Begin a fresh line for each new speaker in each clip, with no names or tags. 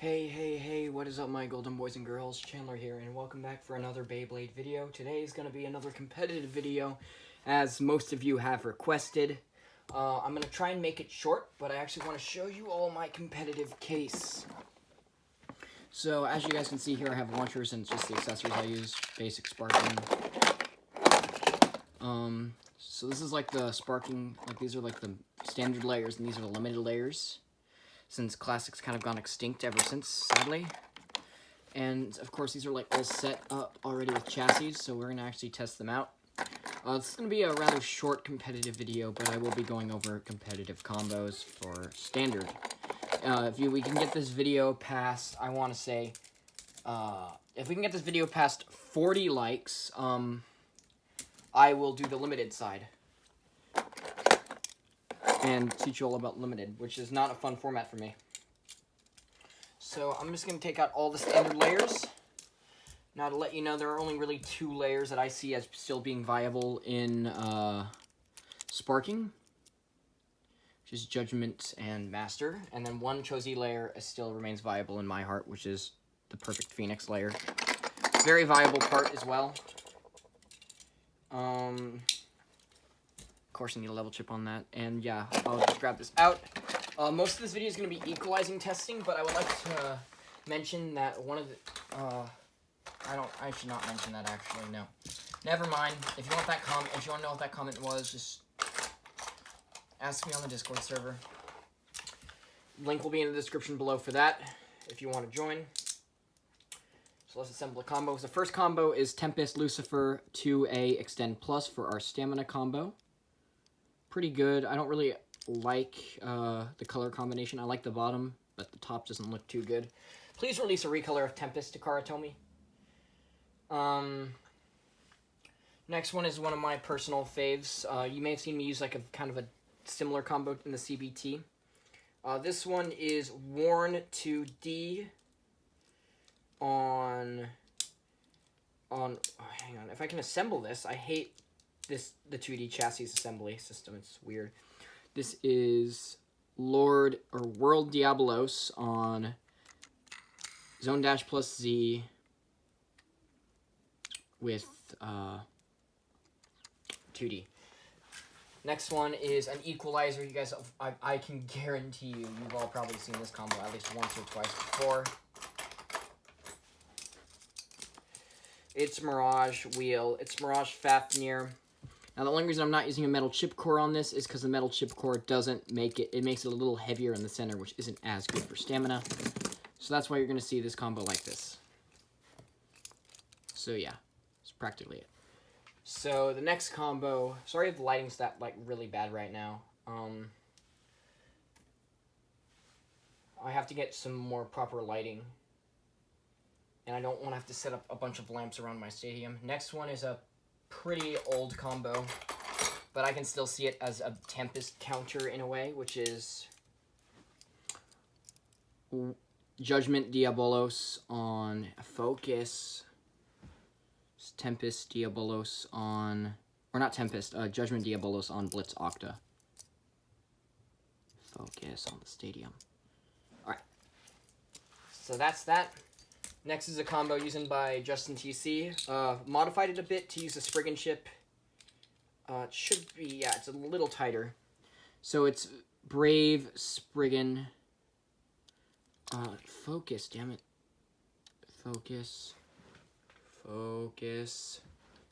Hey, what is up my golden boys and girls? Chandler here, and welcome back for another Beyblade video. Today is going to be another competitive video, as most of you have requested. I'm going to try and make it short, but I actually want to show you all my competitive case. So, as you guys can see here, I have launchers and just the accessories I use. Basic sparking. So this is like the sparking, like these are like the standard layers, and these are the limited layers, since Classic's kind of gone extinct ever since, sadly. And, of course, these are, like, all set up already with chassis, so we're going to actually test them out. This is going to be a rather short competitive video, but I will be going over competitive combos for standard. If we can get this video past, I want to say, if we can get this video past 40 likes, I will do the limited side and teach you all about limited, which is not a fun format for me. So I'm just going to take out all the standard layers. Now, to let you know, there are only really 2 layers that I see as still being viable in sparking, which is Judgment and Master. And then one Chosi layer still remains viable in my heart, which is the Perfect Phoenix layer. Very viable part as well. Of course, I need a level chip on that, and yeah, I'll just grab this out. Most of this video is going to be equalizing testing, but I would like to mention that one of the, I should not mention that actually, no. Never mind, if you want that comment, if you want to know what that comment was, just ask me on the Discord server. Link will be in the description below for that, if you want to join. So let's assemble the combos. The first combo is Tempest Lucifer 2A Extend Plus for our stamina combo. Pretty good. I don't really like the color combination. I like the bottom, but the top doesn't look too good. Please release a recolor of Tempest to Karatomi. Next one is one of my personal faves. You may have seen me use like a kind of a similar combo in the CBT. This one is Worn 2D on oh, hang on. If I can assemble this, I hate the 2D chassis assembly system. It's weird. This is Lord or World Diabolos on Zone Dash plus Z with 2D. Next one is an Equalizer. You guys, I can guarantee you've all probably seen this combo at least once or twice before. It's Mirage Wheel. It's Mirage Fafnir. Now, the only reason I'm not using a metal chip core on this is because the metal chip core doesn't make it, it makes it a little heavier in the center, which isn't as good for stamina. So that's why you're going to see this combo like this. So yeah, that's practically it. So the next combo, sorry if the lighting's that like really bad right now. I have to get some more proper lighting. And I don't want to have to set up a bunch of lamps around my stadium. Next one is a pretty old combo, but I can still see it as a Tempest counter in a way, which is Judgment Diabolos on Focus. It's Tempest Diabolos on, or not Tempest, Judgment Diabolos on Blitz Octa. Focus on the stadium. Alright, so that's that. Next is a combo used by Justin TC. Modified it a bit to use a Spriggan chip. It should be, yeah, it's a little tighter. So it's Brave, Spriggan. Focus, damn it. Focus.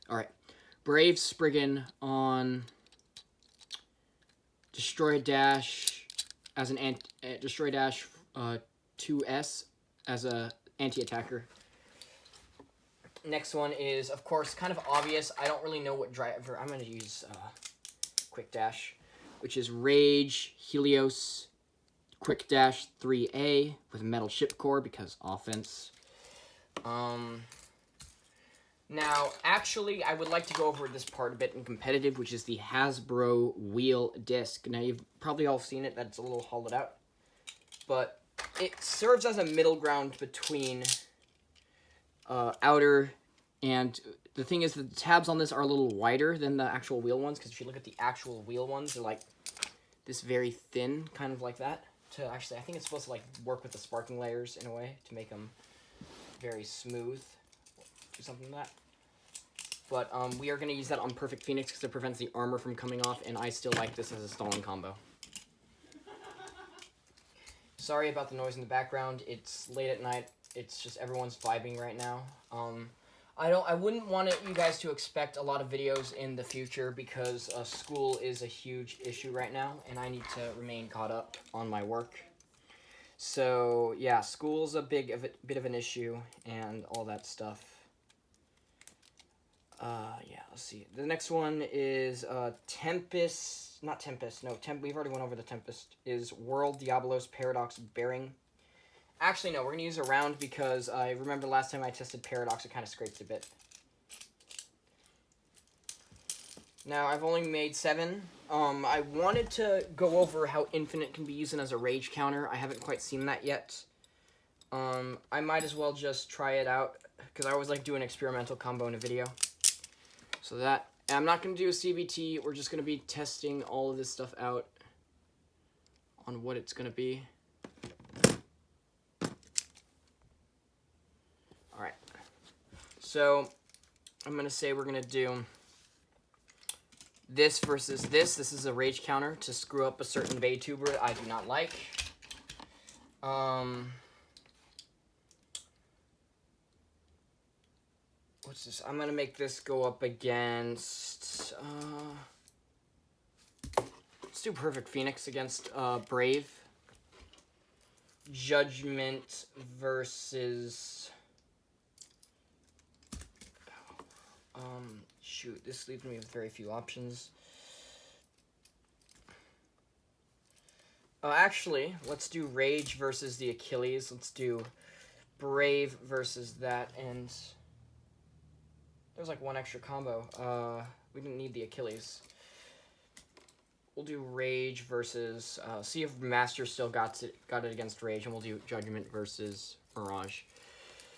Alright. Brave, Spriggan on Destroy Dash as an Destroy Dash 2S as a anti-attacker. Next one is, of course, kind of obvious. I don't really know what driver. I'm going to use Quick Dash, which is Rage, Helios, Quick Dash 3A with Metal Chip Core because offense. Now, actually, I would like to go over this part a bit in competitive, which is the Hasbro Wheel Disc. Now, you've probably all seen it. That's a little hollowed out. But it serves as a middle ground between outer, and the thing is that the tabs on this are a little wider than the actual wheel ones, because if you look at the actual wheel ones, they're like this very thin, kind of like that. to actually, I think it's supposed to like work with the sparking layers in a way to make them very smooth. Do something like that. But we are going to use that on Perfect Phoenix because it prevents the armor from coming off, and I still like this as a stalling combo. Sorry about the noise in the background. It's late at night. It's just everyone's vibing right now. I wouldn't want you guys to expect a lot of videos in the future because school is a huge issue right now, and I need to remain caught up on my work. So yeah, school's a bit of an issue and all that stuff. Yeah, let's see. The next one is Tempest. Not Tempest. No, we've already went over the Tempest. Is World Diablos Paradox Bearing. Actually, no, we're going to use a round because I remember last time I tested Paradox, it kind of scraped a bit. Now, I've only made 7. I wanted to go over how Infinite can be used as a rage counter. I haven't quite seen that yet. I might as well just try it out because I always like doing an experimental combo in a video. So that, and I'm not going to do a CBT. We're just going to be testing all of this stuff out on what it's going to be. Alright. So, I'm going to say we're going to do this versus this. This is a rage counter to screw up a certain Beytuber I do not like. What's this? I'm going to make this go up against... let's do Perfect Phoenix against Brave. Judgment versus... shoot, this leaves me with very few options. Actually, let's do Rage versus the Achilles. Let's do Brave versus that, and... there's like one extra combo. We didn't need the Achilles. We'll do Rage versus... see if Master still got it against Rage, and we'll do Judgment versus Mirage.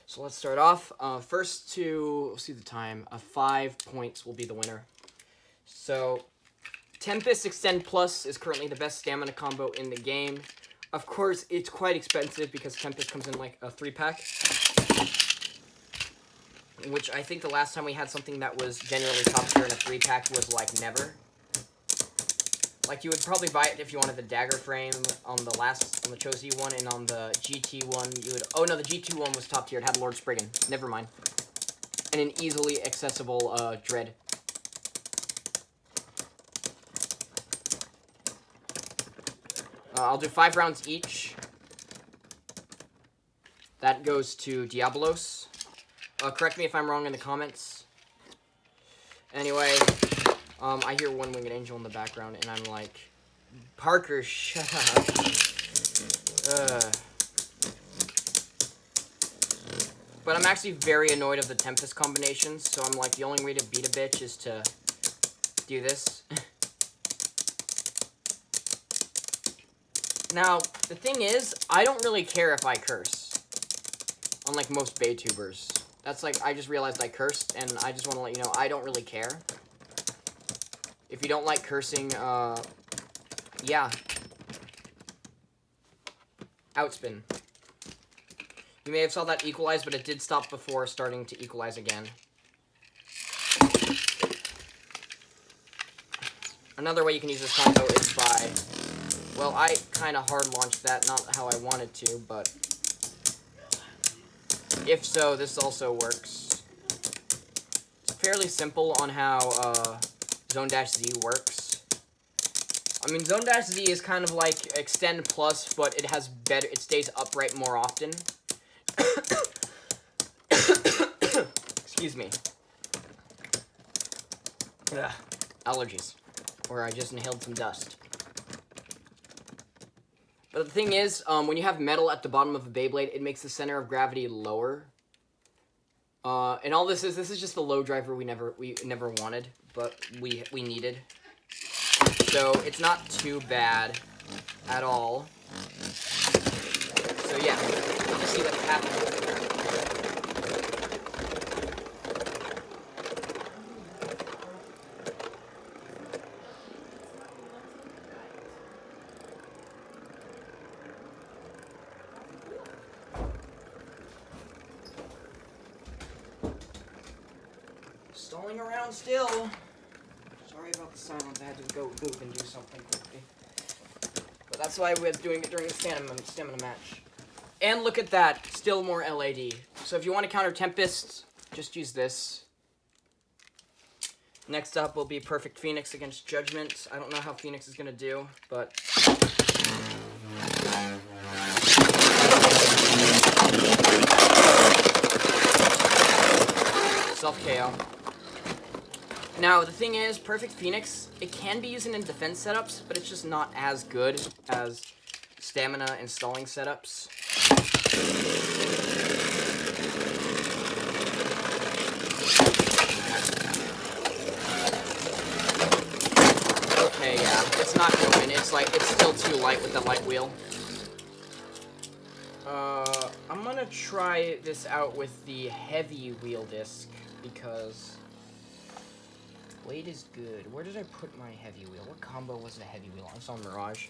So let's start off. First to... we'll see the time. 5 points will be the winner. So, Tempest Extend Plus is currently the best stamina combo in the game. Of course, it's quite expensive because Tempest comes in like a 3-pack. Which I think the last time we had something that was generally top tier in a 3-pack was like never. Like you would probably buy it if you wanted the dagger frame on the Chosi one, and on the GT one you would... oh no, the GT one was top tier. It had Lord Spriggan. Never mind. And an easily accessible Dread. I'll do 5 rounds each. That goes to Diablos. Correct me if I'm wrong in the comments. Anyway, I hear One Winged Angel in the background, and I'm like, Parker, shut up. But I'm actually very annoyed of the Tempest combinations, so I'm like, the only way to beat a bitch is to do this. Now, the thing is, I don't really care if I curse. Unlike most Beytubers. That's like, I just realized I cursed, and I just want to let you know, I don't really care. If you don't like cursing, yeah. Outspin. You may have saw that equalize, but it did stop before starting to equalize again. Another way you can use this combo is by... well, I kind of hard launched that, not how I wanted to, but... if so, this also works. It's fairly simple on how Zone-Z works. I mean, Zone-Z is kind of like Extend Plus, but it has better... it stays upright more often. Excuse me. Ugh. Allergies. Or I just inhaled some dust. But the thing is, when you have metal at the bottom of a Beyblade, it makes the center of gravity lower. And all this is just the low driver we never wanted, but we needed. So it's not too bad at all. So yeah, we'll just see what happens. stalling around still. Sorry about the silence. I had to go move and do something quickly. But that's why I was doing it during the stamina match. And look at that, still more LAD. So if you want to counter Tempest, just use this. Next up will be Perfect Phoenix against Judgment. I don't know how Phoenix is going to do, but... Self-KO. Now, the thing is, Perfect Phoenix, it can be used in defense setups, but it's just not as good as stamina and stalling setups. Okay, yeah, it's not gonna win. It's still too light with the light wheel. I'm gonna try this out with the heavy wheel disc, because Blade is good. Where did I put my heavy wheel? What combo was the heavy wheel? I saw Mirage.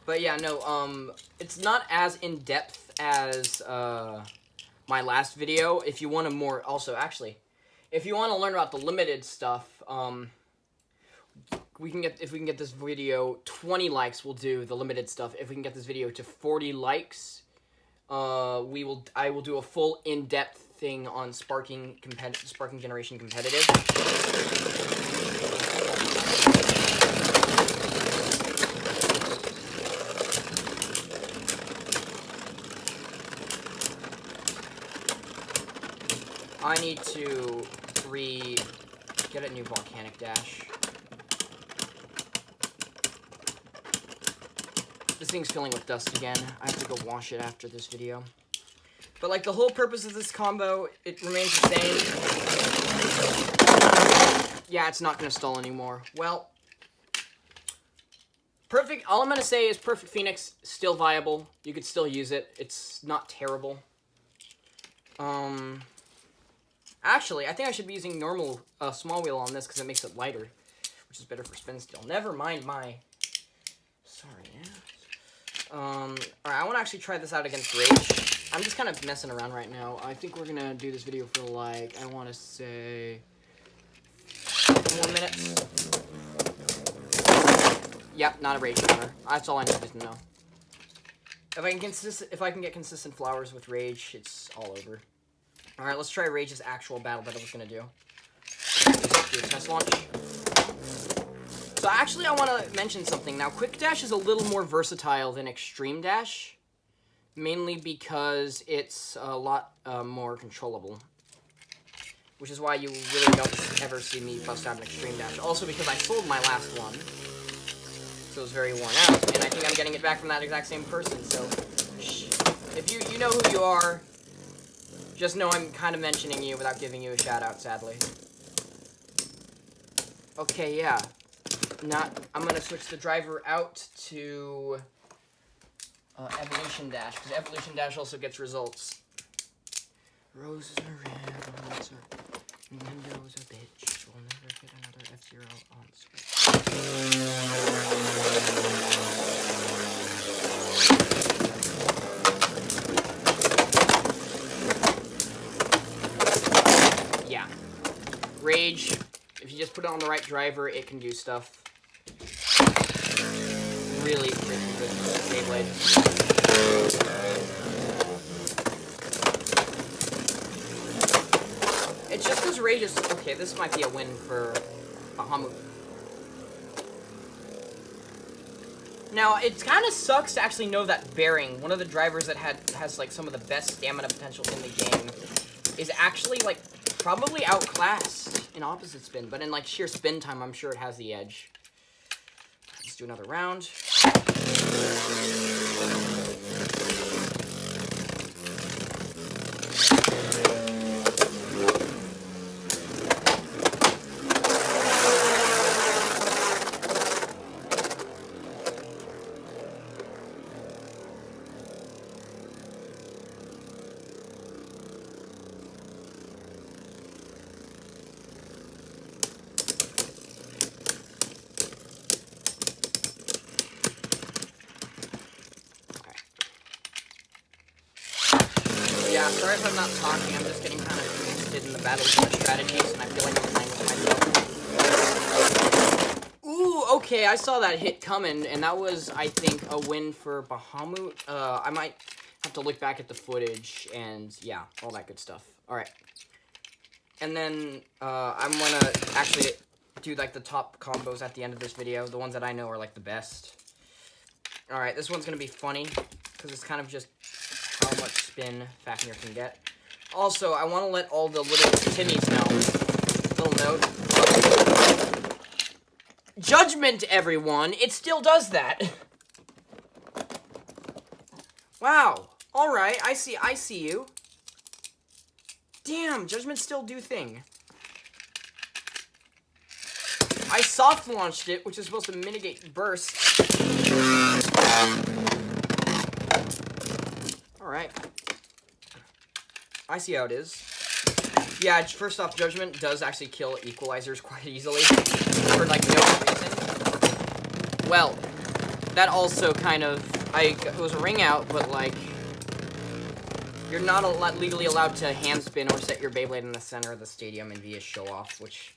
But yeah, no, it's not as in-depth as, my last video. If you want to more, also, actually, if you want to learn about the limited stuff, if we can get this video 20 likes, we'll do the limited stuff. If we can get this video to 40 likes, I will do a full in-depth thing on Sparking Generation Competitive. I need to get a new Volcanic Dash. This thing's filling with dust again. I have to go wash it after this video. But like the whole purpose of this combo, it remains the same. Yeah, it's not gonna stall anymore. Well, all I'm gonna say is Perfect Phoenix, still viable. You could still use it. It's not terrible. Actually, I think I should be using normal small wheel on this because it makes it lighter, which is better for spin steel. Never mind my... Sorry, yeah. Alright, I want to actually try this out against Rage. I'm just kind of messing around right now. I think we're going to do this video for like, I want to say... 4 minutes. Yep, not a Rage counter. That's all I needed to know. If I can get consistent flowers with Rage, it's all over. Alright, let's try Rage's actual battle that I was going to do. Do a test launch. So actually I want to mention something. Now, Quick Dash is a little more versatile than Extreme Dash. Mainly because it's a lot more controllable. Which is why you really don't ever see me bust out an Extreme Dash. Also because I sold my last one. So it was very worn out. And I think I'm getting it back from that exact same person. So if you know who you are... Just know I'm kind of mentioning you without giving you a shout-out, sadly. Okay, yeah. I'm going to switch the driver out to Evolution Dash, because Evolution Dash also gets results. Roses are red, hearts are... Nintendo's a bitch. We'll never get another F-Zero on Switch. Yeah. Rage, if you just put it on the right driver, it can do stuff. Really freaking good Beyblade. It's just because Rage is... Okay, this might be a win for Bahamut. Now, it kind of sucks to actually know that Bearing, one of the drivers that has like some of the best stamina potential in the game, is actually like probably outclassed in opposite spin, but in like sheer spin time, I'm sure it has the edge. Let's do another round. Yeah, sorry if I'm not talking. I'm just getting kind of interested in the battles and the strategies, and I feel like I'm playing with myself. Ooh, okay, I saw that hit coming, and that was, I think, a win for Bahamut. I might have to look back at the footage, and yeah, all that good stuff. Alright. And then, I'm gonna actually do, like, the top combos at the end of this video. The ones that I know are, like, the best. Alright, this one's gonna be funny, because it's kind of just how much spin Fafnir can get. Also, I want to let all the little Timmies know. Little note. Judgment, everyone! It still does that! Wow. Alright, I see you. Damn, Judgment still do thing. I soft launched it, which is supposed to mitigate burst. Alright. I see how it is. Yeah, first off, Judgment does actually kill equalizers quite easily. For, like, no reason. Well, that also kind of... it was a ring out, but, like... You're not legally allowed to hand spin or set your Beyblade in the center of the stadium and be a show-off, which...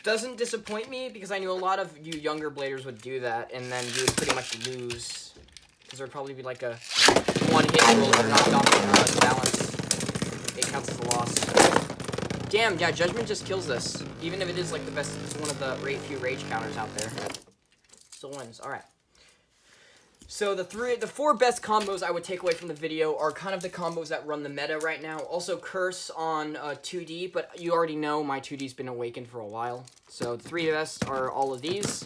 doesn't disappoint me, because I knew a lot of you younger bladers would do that, and then you would pretty much lose. Because there would probably be like a one-hit rule if you're knocked off the balance. It counts as a loss. Damn, yeah, Judgment just kills this. Even if it is like the best, it's one of the few rage counters out there. Still wins. Alright. So the four best combos I would take away from the video are kind of the combos that run the meta right now. Also Curse on 2D, but you already know my 2D's been awakened for a while. So the three best are all of these.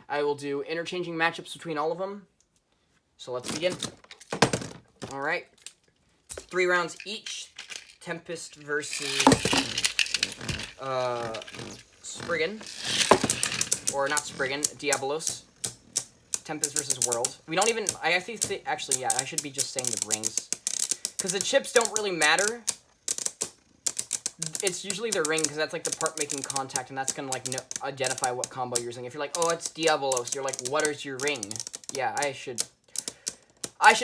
I will do interchanging matchups between all of them. So let's begin. Alright. 3 rounds each. Tempest versus Spriggan. Or not Spriggan, Diabolos. Tempest versus World. We don't even... I think... Actually, yeah, I should be just saying the rings. Because the chips don't really matter. It's usually the ring, because that's like the part making contact, and that's going to like identify what combo you're using. If you're like, oh, it's Diabolos, you're like, what is your ring? Yeah, I should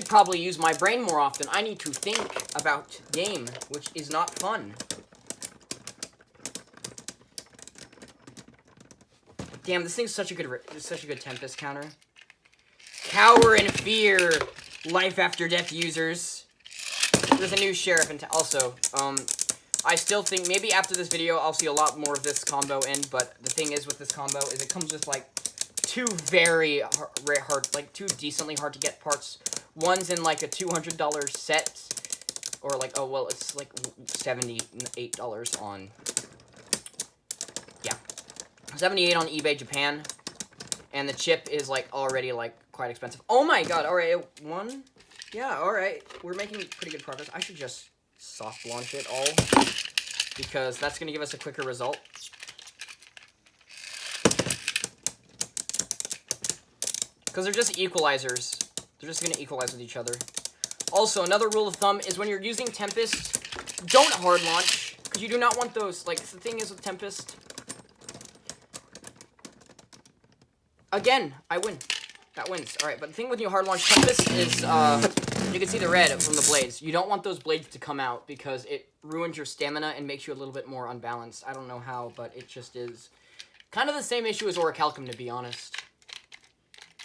probably use my brain more often. I need to think about game, which is not fun. Damn, this thing's such a good Tempest counter. Cower in fear, life after death users. There's a new sheriff, and also, I still think maybe after this video I'll see a lot more of this combo in. But the thing is with this combo is it comes with like two very hard, like two decently hard to get parts. One's in like a $200 set, or like, oh well, it's like $78 on, yeah, 78 on eBay Japan, and the chip is like already like quite expensive. Oh my god! All right, one, yeah, all right, we're making pretty good progress. I should just soft launch it all because that's gonna give us a quicker result. Because they're just equalizers. They're just going to equalize with each other. Also, another rule of thumb is when you're using Tempest, don't hard launch. Because you do not want those. Like, the thing is with Tempest. Again, I win. That wins. Alright, but the thing with you hard launch Tempest is, you can see the red from the blades. You don't want those blades to come out because it ruins your stamina and makes you a little bit more unbalanced. I don't know how, but it just is. Kind of the same issue as Orichalcum, to be honest.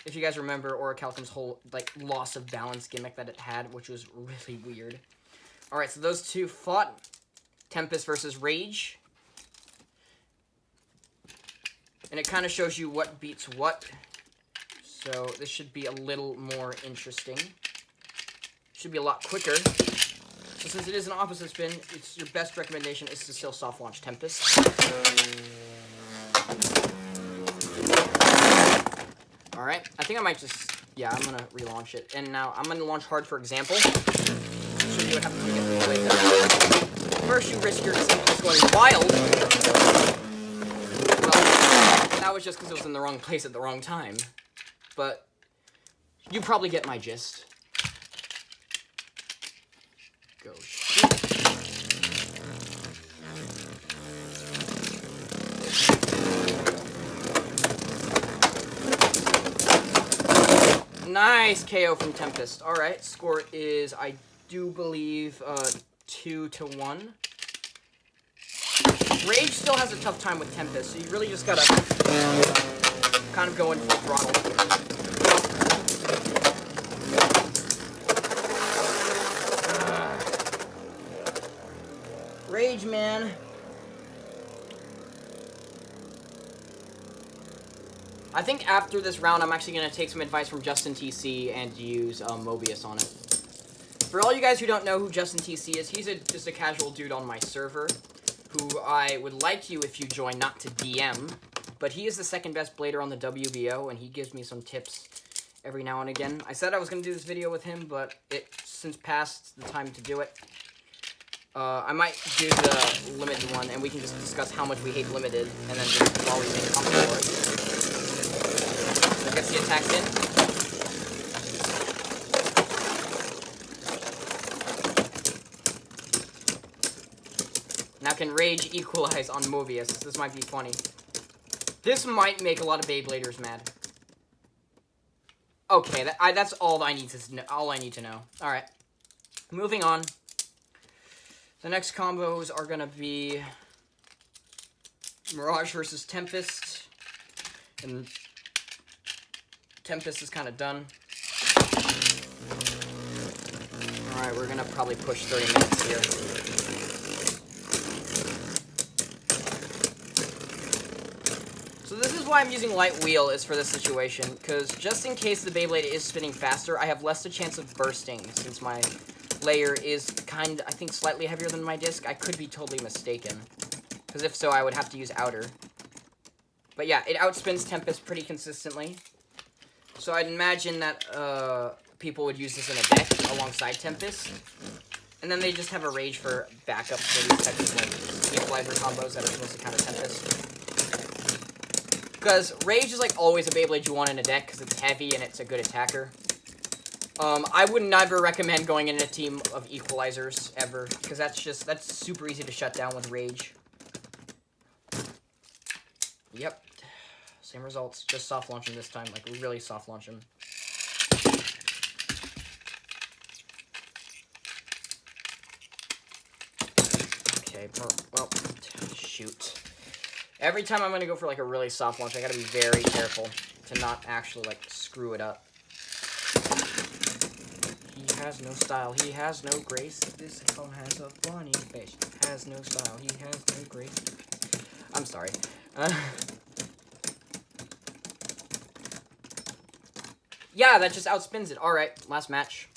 If you guys remember Orichalcum's whole, like, loss of balance gimmick that it had, which was really weird. Alright, so those two fought. Tempest versus Rage. And it kind of shows you what beats what. So this should be a little more interesting. Should be a lot quicker. So since it is an opposite spin, it's your best recommendation is to still soft launch Tempest. Alright, I think I might just, yeah, I'm going to relaunch it. And now I'm going to launch hard, for example. Show you what happens when you get the blade down. First, you risk your Tempest going wild. Well, that was just because it was in the wrong place at the wrong time. But you probably get my gist. Go shoot. Nice KO from Tempest. Alright, score is, I do believe 2-1. Rage still has a tough time with Tempest, so you really just gotta kind of go in full throttle. Rage, man. I think after this round, I'm actually going to take some advice from Justin TC and use Mobius on it. For all you guys who don't know who Justin TC is, he's just a casual dude on my server, who I would like you, if you join, not to DM, but he is the second best blader on the WBO, and he gives me some tips every now and again. I said I was going to do this video with him, but it's since past the time to do it. I might do the limited one, and we can just discuss how much we hate limited, and then just while we make comments for it. So gets the attacks in. Now can Rage equalize on Mobius? This might be funny. This might make a lot of Beybladers mad. Okay, that's all I need to know. All I need to know. All right, moving on. The next combos are gonna be Mirage versus Tempest, and Tempest is kind of done. All right, we're gonna probably push 30 minutes here. So this is why I'm using light wheel is for this situation, because just in case the Beyblade is spinning faster, I have less a chance of bursting since my layer is I think slightly heavier than my disc. I could be totally mistaken, because if so, I would have to use outer. But yeah, it outspins Tempest pretty consistently. So I'd imagine that people would use this in a deck alongside Tempest, and then they just have a Rage for backup for these types of like equalizer combos that are supposed to counter Tempest. Because Rage is like always a Beyblade you want in a deck because it's heavy and it's a good attacker. I would never recommend going in a team of equalizers ever, because that's super easy to shut down with Rage. Yep, same results, just soft launch him this time, like really soft launch him. Okay, well, shoot. Every time I'm gonna go for like a really soft launch, I gotta be very careful to not actually like screw it up. He has no style, he has no grace. This phone has a funny face. He has no style, he has no grace. I'm sorry. Yeah, that just outspins it. Alright, last match.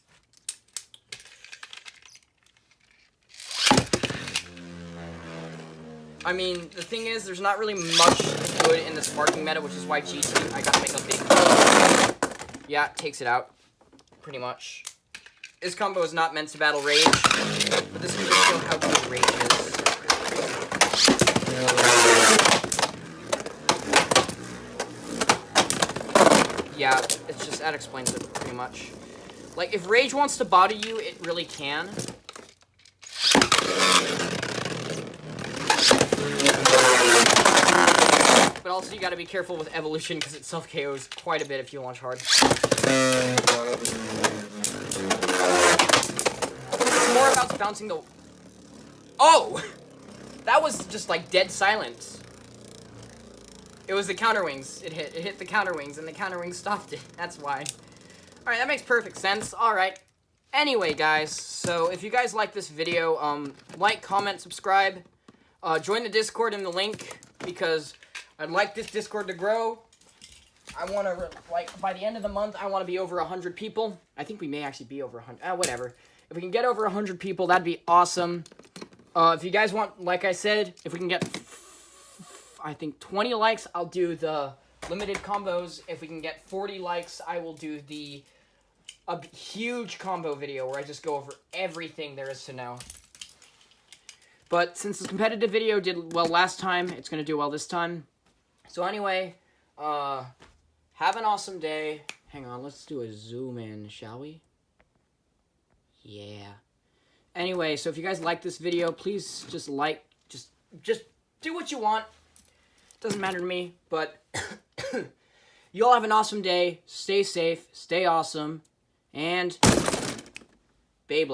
I mean, the thing is, there's not really much good in the sparking meta, which is why GT, I gotta make a big... Yeah, takes it out. Pretty much. This combo is not meant to battle Rage, but this can just show how good Rage is. Yeah, it's just, that explains it pretty much. Like, if Rage wants to body you, it really can. But also, you gotta be careful with Evolution, because it self-KOs quite a bit if you launch hard. It's more about bouncing the... Oh! That was just, like, dead silence. It was the counter wings. It hit the counter wings, and the counter wings stopped it. That's why. Alright, that makes perfect sense. Alright. Anyway, guys, so if you guys like this video, like, comment, subscribe. Join the Discord in the link, because I'd like this Discord to grow. I want to, like, by the end of the month, I want to be over 100 people. I think we may actually be over 100. Whatever. If we can get over 100 people, that'd be awesome. If you guys want, like I said, if we can get, I think, 20 likes, I'll do the limited combos. If we can get 40 likes, I will do a huge combo video where I just go over everything there is to know. But since the competitive video did well last time, it's going to do well this time. So anyway, have an awesome day. Hang on, let's do a zoom in, shall we? Yeah. Anyway, so if you guys like this video, please just like, just do what you want. Doesn't matter to me, but you all have an awesome day. Stay safe, stay awesome, and Beyblade.